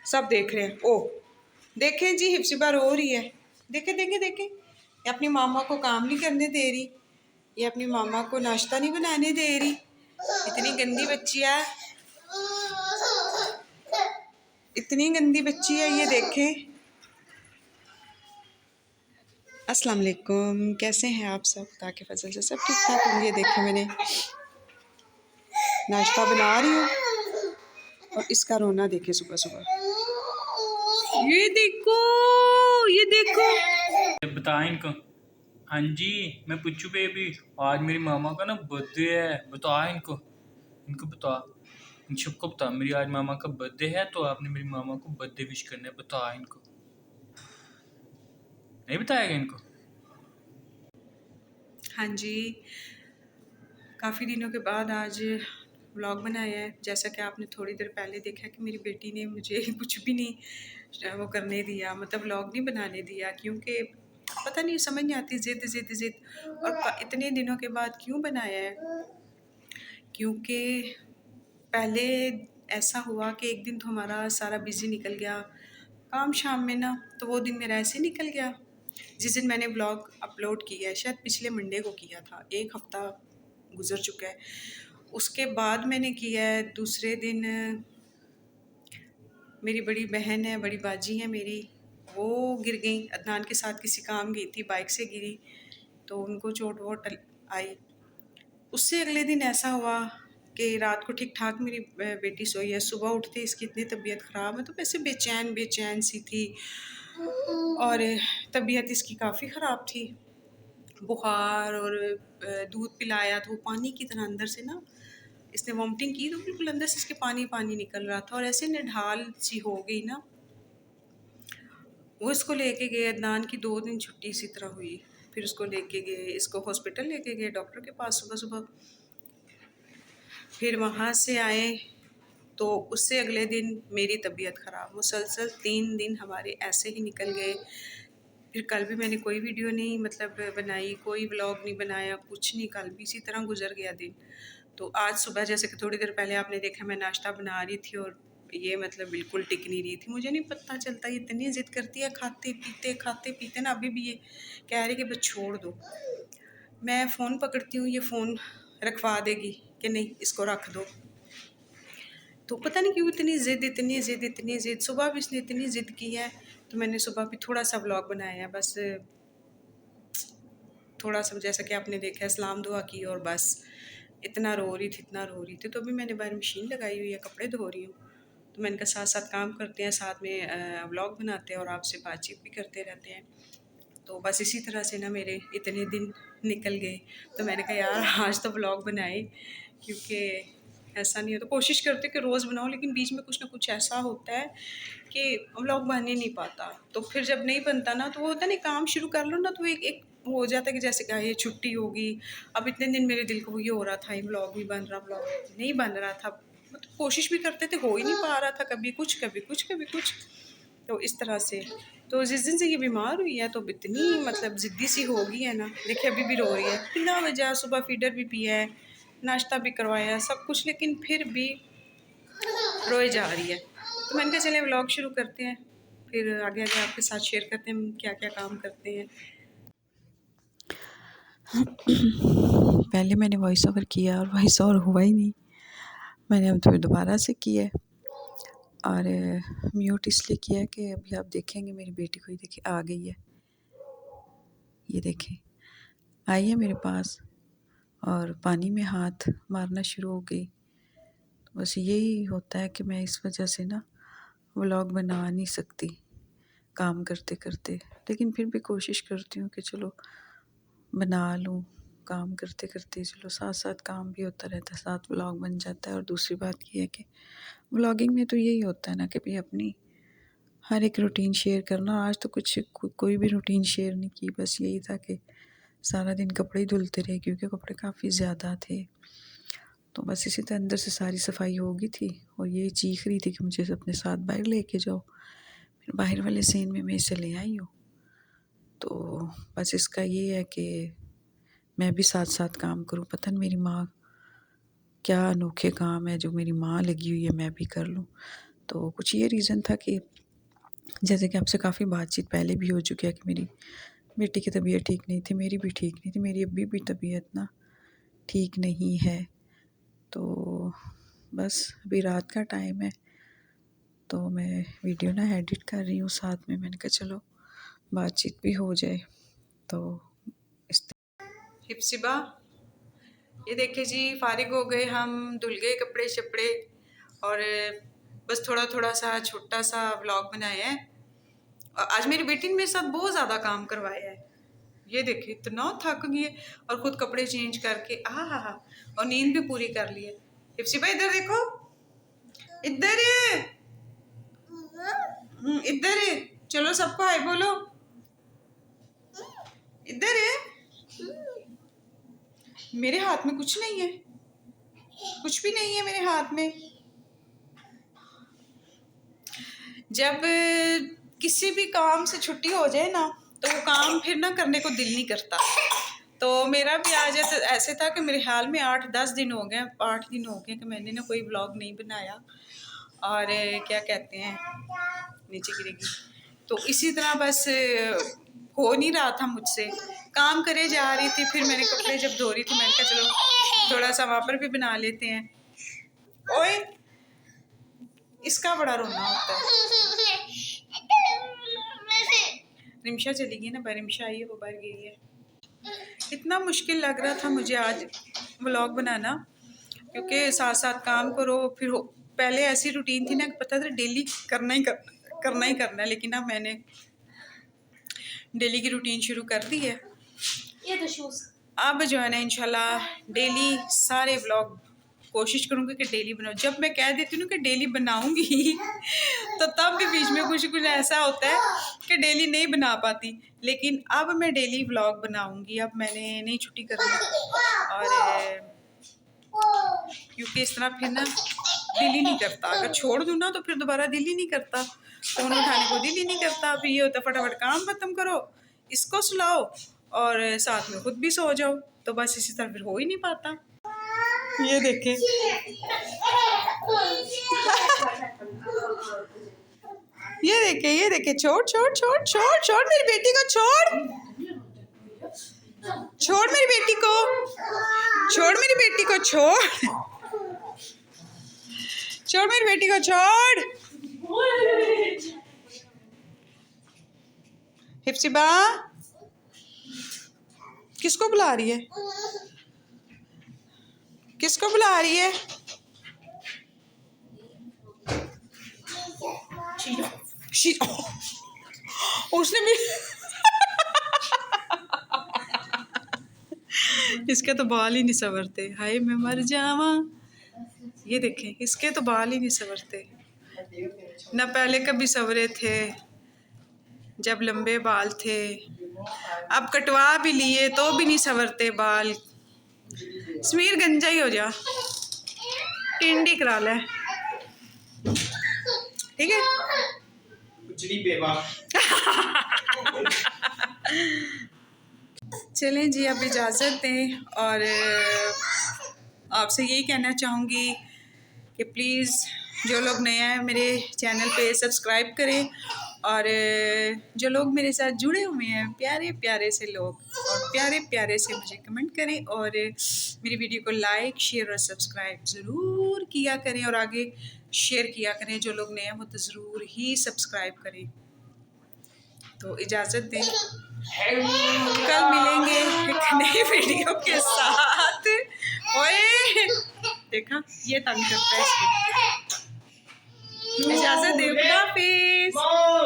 सब देख रहे हैं। ओ देखें जी, हिप्सिबा रो रही है। देखें देखें देखें, ये अपनी मामा को काम नहीं करने दे रही, ये अपनी मामा को नाश्ता नहीं बनाने दे रही। इतनी गंदी बच्ची है, इतनी गंदी बच्ची है ये। देखें। अस्सलाम वालेकुम, कैसे हैं आप सब? खुदा के फजल से सब ठीक ठाक होंगे। देखें मैंने नाश्ता बना रही हूँ और इसका रोना देखे सुबह सुबह। ये देखो, ये देखो। बता इनको। हाँ जी, मैं पुच्चू बेबी, आज मेरी मामा का ना बर्थडे है। बता इनको, इनको बता, इन सबको बता मेरी आज मामा का बर्थडे है, तो आपने मेरी मामा को बर्थडे विश करना है। बता इनको, नहीं बताएगा इनको? हाँ जी, काफ़ी दिनों के बाद आज व्लॉग बनाया है। जैसा कि आपने थोड़ी देर पहले देखा कि मेरी बेटी ने मुझे कुछ भी नहीं वो करने दिया, मतलब व्लॉग नहीं बनाने दिया, क्योंकि पता नहीं, समझ नहीं आती, ज़िद ज़िद ज़िद। और इतने दिनों के बाद क्यों बनाया है, क्योंकि पहले ऐसा हुआ कि एक दिन तो हमारा सारा बिज़ी निकल गया काम शाम में ना, तो वो दिन मेरा ऐसे निकल गया। जिस दिन मैंने ब्लॉग अपलोड किया है, शायद पिछले मंडे को किया था, एक हफ़्ता गुज़र चुका है। उसके बाद मैंने किया है दूसरे दिन। मेरी बड़ी बहन है, बड़ी बाजी है मेरी, वो गिर गई। अदनान के साथ किसी काम गई थी, बाइक से गिरी तो उनको चोट वोट आई। उससे अगले दिन ऐसा हुआ कि रात को ठीक ठाक मेरी बेटी सोई है, सुबह उठते इसकी इतनी तबीयत ख़राब है, तो वैसे बेचैन बेचैन सी थी और तबीयत इसकी काफ़ी ख़राब थी। बुखार और दूध पिलाया तो वो पानी की तरह अंदर से ना, इसने वॉमिटिंग की तो बिल्कुल अंदर से इसके पानी पानी निकल रहा था और ऐसे निढाल सी हो गई ना। वो इसको लेके गए, अदनान की 2 दिन छुट्टी इसी तरह हुई। फिर उसको लेके गए, इसको हॉस्पिटल लेके गए डॉक्टर के पास सुबह सुबह। फिर वहाँ से आए तो उससे अगले दिन मेरी तबीयत ख़राब, मुसलसल 3 दिन हमारे ऐसे ही निकल गए। फिर कल भी मैंने कोई वीडियो नहीं मतलब बनाई, कोई व्लॉग नहीं बनाया, कुछ नहीं, कल भी इसी तरह गुजर गया दिन। तो आज सुबह जैसे कि थोड़ी देर पहले आपने देखा मैं नाश्ता बना रही थी और ये मतलब बिल्कुल टिक नहीं रही थी। मुझे नहीं पता चलता, ये इतनी ज़िद करती है खाते पीते ना। अभी भी ये कह रही कि बस छोड़ दो। मैं फ़ोन पकड़ती हूँ, ये फ़ोन रखवा देगी कि नहीं इसको रख दो। तो पता नहीं क्यों इतनी ज़िद इतनी ज़िद इतनी ज़िद। सुबह भी इसने इतनी ज़िद की है तो मैंने सुबह भी थोड़ा सा व्लॉग बनाया है, बस थोड़ा सा जैसा कि आपने देखा है, सलाम दुआ की और बस इतना रो रही थी, इतना रो रही थी। तो अभी मैंने बाहर मशीन लगाई हुई है, कपड़े धो रही हूँ। तो मैंने कहा साथ साथ काम करते हैं, साथ में व्लॉग बनाते हैं और आपसे बातचीत भी करते रहते हैं। तो बस इसी तरह से ना मेरे इतने दिन निकल गए। तो मैंने कहा यार आज तो व्लॉग बनाए, क्योंकि ऐसा नहीं है तो कोशिश करते कि रोज़ बनाओ, लेकिन बीच में कुछ ना कुछ ऐसा होता है कि व्लॉग बन ही नहीं पाता। तो फिर जब नहीं बनता ना, तो वो होता है ना, काम शुरू कर लो ना तो एक एक हो जाता है कि जैसे क्या ये छुट्टी होगी। अब इतने दिन मेरे दिल को ये हो रहा था, ये व्लॉग नहीं बन रहा, व्लॉग नहीं बन रहा था। मतलब कोशिश भी करते थे, हो ही नहीं पा रहा था, कभी कुछ कभी कुछ कभी कुछ। तो इस तरह से तो जिस दिन से ये बीमार हुई है तो इतनी मतलब ज़िद्दी सी हो गई है ना। देखिए अभी भी रो रही है बिना वजह, सुबह फीडर भी पिया है, नाश्ता भी करवाया, सब कुछ, लेकिन फिर भी रोए जा रही है। तो मैंने कहा चले व्लॉग शुरू करते हैं, फिर आगे आगे आपके साथ शेयर करते हैं हम क्या क्या काम करते हैं। पहले मैंने वॉइस ओवर किया और वॉइस ओवर हुआ ही नहीं। मैंने अब तो दोबारा से किया है और म्यूट इसलिए किया है कि अभी आप देखेंगे मेरी बेटी को, ही देखिए आ गई है, ये देखें आई है मेरे पास और पानी में हाथ मारना शुरू हो गई। तो बस यही होता है कि मैं इस वजह से ना व्लॉग बना नहीं सकती काम करते करते, लेकिन फिर भी कोशिश करती हूँ कि चलो बना लूँ। काम करते करते चलो साथ साथ काम भी होता रहता है, साथ व्लॉग बन जाता है। और दूसरी बात ये है कि व्लॉगिंग में तो यही होता है ना कि भाई अपनी हर एक रूटीन शेयर करना। आज तो कुछ कोई भी रूटीन शेयर नहीं की, बस यही था कि सारा दिन कपड़े ही धुलते रहे क्योंकि कपड़े काफ़ी ज़्यादा थे। तो बस इसी तरह अंदर से सारी सफाई हो गई थी और ये चीख रही थी कि मुझे अपने साथ बाहर लेके जाओ। फिर बाहर वाले सीन में मैं इसे ले आई हूँ। तो बस इसका ये है कि मैं भी साथ साथ काम करूँ। पता नहीं मेरी माँ क्या अनोखे काम है जो मेरी माँ लगी हुई है मैं भी कर लूँ। तो कुछ ये रीज़न था कि जैसे कि आपसे काफ़ी बातचीत पहले भी हो चुकी है कि मेरी बेटी की तबीयत ठीक नहीं थी, मेरी भी ठीक नहीं थी, मेरी अभी भी तबीयत ना ठीक नहीं है। तो बस अभी रात का टाइम है, तो मैं वीडियो ना एडिट कर रही हूँ साथ में। मैंने कहा चलो बातचीत भी हो जाए। तो इस हिप्सिबा, ये देखिए जी, फारिग हो गए हम, धुल गए कपड़े शपड़े और बस थोड़ा थोड़ा सा छोटा सा व्लॉग बनाया है। और आज मेरी बेटी ने मेरे साथ बहुत ज़्यादा काम करवाया है। ये देखिए इतना थक गई है और खुद कपड़े चेंज करके हा और नींद भी पूरी कर ली है। हिप्सिबा इधर देखो, इधर इधर चलो सबको हाय बोलो, इधर मेरे हाथ में कुछ नहीं है, कुछ भी नहीं है मेरे हाथ में। जब किसी भी काम से छुट्टी हो जाए ना तो वो काम फिर ना करने को दिल नहीं करता। तो मेरा भी आज ऐसे था कि मेरे हाल में 8-10 दिन हो गए, 8 दिन हो गए कि मैंने ना कोई व्लॉग नहीं बनाया। और क्या कहते हैं, नीचे गिरेगी। तो इसी तरह बस हो नहीं रहा था मुझसे, काम करे जा रही थी। फिर मैंने कपड़े जब धो रही थी मैंने कहा चलो थोड़ा सा वहाँ पर भी बना लेते हैं। ओए इसका बड़ा रोना होता है। रिमशा चली गई ना, रिमशा आई है, वो बाहर गई है। इतना मुश्किल लग रहा था मुझे आज व्लॉग बनाना, क्योंकि साथ साथ काम करो फिर हो। पहले ऐसी रूटीन थी ना, पता था डेली करना ही करना है, लेकिन अब मैंने डेली की रूटीन शुरू कर दी है। ये तो शूज अब जो है ना इंशाल्लाह डेली सारे व्लॉग कोशिश करूँगी कि डेली बनाऊँ। जब मैं कह देती हूँ कि डेली बनाऊँगी तो तब भी बीच में कुछ कुछ ऐसा होता है कि डेली नहीं बना पाती। लेकिन अब मैं डेली व्लॉग बनाऊँगी। अब मैंने नहीं छुट्टी करनी, और क्योंकि इस तरह फिर ना दिल ही नहीं करता। अगर छोड़ दूँ ना तो फिर दोबारा दिल ही नहीं करता, फ़ोन उठाने को दिल ही नहीं करता। फिर ये होता फटाफट काम ख़त्म करो, इसको सुलाओ और साथ में खुद भी सो जाओ। तो बस इसी तरह फिर हो ही नहीं पाता। ये देखें ये देखें छोड़ मेरी बेटी को, छोड़ मेरी बेटी को, छोड़ मेरी बेटी को, छोड़ मेरी बेटी को, छोड़। हिप्सिबा किसको बुला रही है, किसको बुला रही है? उसने भी इसके तो बाल ही नहीं संवरते। हाय मैं मर जावा। ये देखें इसके तो बाल ही नहीं संवरते, ना पहले कभी संवरे थे जब लंबे बाल थे। अब कटवा भी लिए तो भी नहीं संवरते बाल। समीर गंजा ही हो जा, टिंडी करा ले, ठीक है। चलें जी, अब इजाज़त दें। और आपसे यही कहना चाहूँगी कि प्लीज़ जो लोग नए हैं मेरे चैनल पे सब्सक्राइब करें, और जो लोग मेरे साथ जुड़े हुए हैं प्यारे प्यारे से लोग, और प्यारे प्यारे से मुझे कमेंट करें, और मेरी वीडियो को लाइक शेयर और सब्सक्राइब ज़रूर किया करें, और आगे शेयर किया करें। जो लोग नए हैं वो तो ज़रूर ही सब्सक्राइब करें। तो इजाज़त दें, कल मिलेंगे एक नई वीडियो के साथ। ओए देखा ये तंग करता है इसको। इजाज़त दें, खुदा हाफिज़।